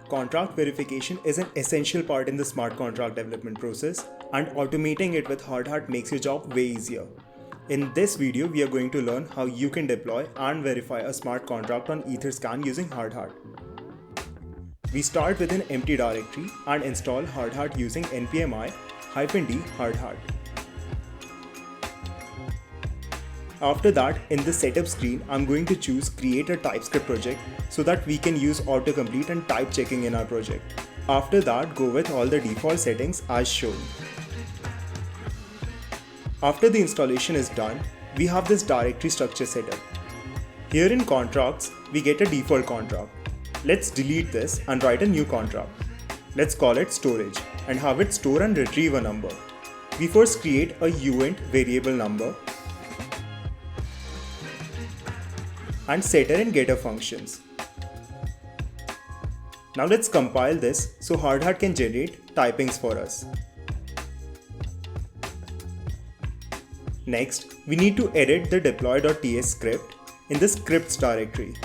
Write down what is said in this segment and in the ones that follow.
Contract verification is an essential part in the smart contract development process, and automating it with Hardhat makes your job way easier. In this video, we are going to learn how you can deploy and verify a smart contract on Etherscan using Hardhat. We start with an empty directory and install Hardhat using npmi-d hardhat. After that, in the setup screen, I'm going to choose create a TypeScript project so that we can use autocomplete and type checking in our project. After that, go with all the default settings as shown. After the installation is done, we have this directory structure set up. Here in contracts, we get a default contract. Let's delete this and write a new contract. Let's call it storage and have it store and retrieve a number. We first create a uint variable number and setter and getter functions. Now let's compile this so Hardhat can generate typings for us. Next, we need to edit the deploy.ts script in the scripts directory.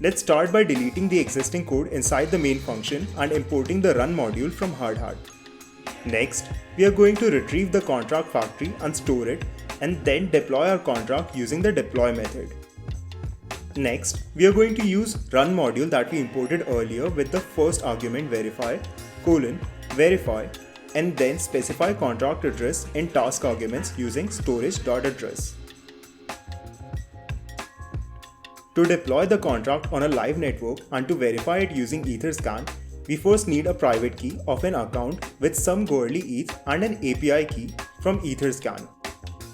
Let's start by deleting the existing code inside the main function and importing the run module from Hardhat. Next, we are going to retrieve the contract factory and store it, and then deploy our contract using the deploy method. Next, we are going to use run module that we imported earlier with the first argument verify, verify, and then specify contract address in task arguments using storage.address. To deploy the contract on a live network and to verify it using Etherscan, we first need a private key of an account with some Goerli ETH and an API key from Etherscan.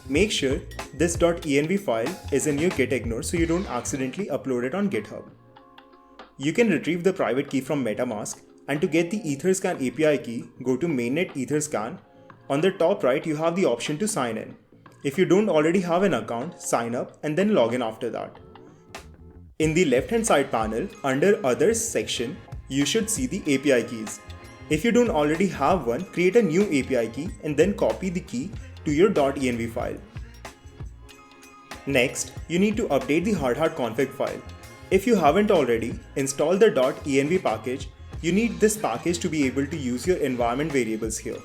Make sure this .env file is in your gitignore so you don't accidentally upload it on GitHub. You can retrieve the private key from MetaMask, and to get the Etherscan API key, go to mainnet Etherscan. On the top right, you have the option to sign in. If you don't already have an account, sign up and then log in after that. In the left hand side panel, under Others section, you should see the API keys. If you don't already have one, create a new API key and then copy the key to your .env file. Next, you need to update the Hardhat config file. If you haven't already, install the .env package. You need this package to be able to use your environment variables here.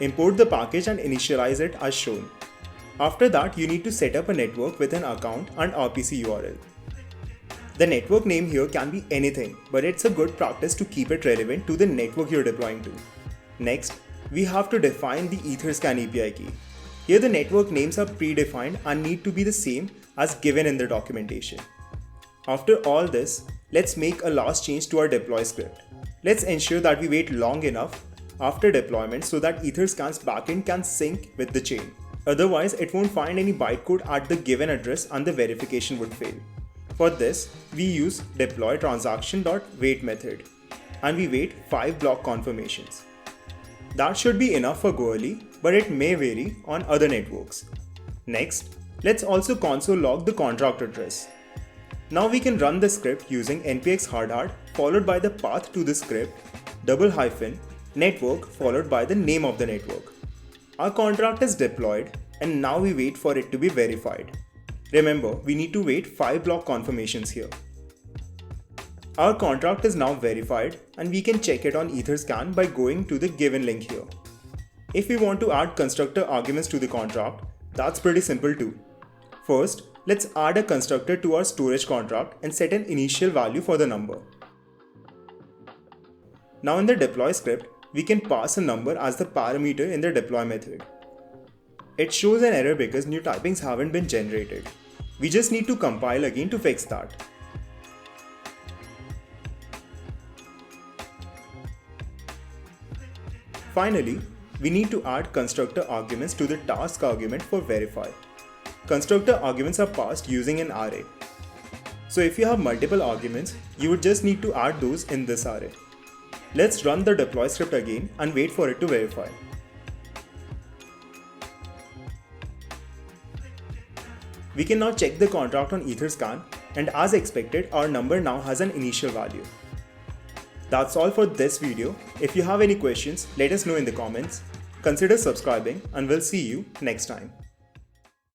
Import the package and initialize it as shown. After that, you need to set up a network with an account and RPC URL. The network name here can be anything, but it's a good practice to keep it relevant to the network you're deploying to. Next, we have to define the Etherscan API key. Here the network names are predefined and need to be the same as given in the documentation. After all this, let's make a last change to our deploy script. Let's ensure that we wait long enough after deployment so that Etherscan's backend can sync with the chain. Otherwise, it won't find any bytecode at the given address and the verification would fail. For this, we use deploy transaction.wait method and we wait 5 block confirmations. That should be enough for Goerli, but it may vary on other networks. Next, let's also console log the contract address. Now we can run the script using npx hardhat followed by the path to the script, _network followed by the name of the network. Our contract is deployed and now we wait for it to be verified. Remember, we need to wait 5 block confirmations here. Our contract is now verified and we can check it on Etherscan by going to the given link here. If we want to add constructor arguments to the contract, that's pretty simple too. First, let's add a constructor to our storage contract and set an initial value for the number. Now in the deploy script, we can pass a number as the parameter in the deploy method. It shows an error because new typings haven't been generated. We just need to compile again to fix that. Finally, we need to add constructor arguments to the task argument for verify. Constructor arguments are passed using an array. So if you have multiple arguments, you would just need to add those in this array. Let's run the deploy script again and wait for it to verify. We can now check the contract on Etherscan, and as expected, our number now has an initial value. That's all for this video. If you have any questions, let us know in the comments. Consider subscribing and we'll see you next time.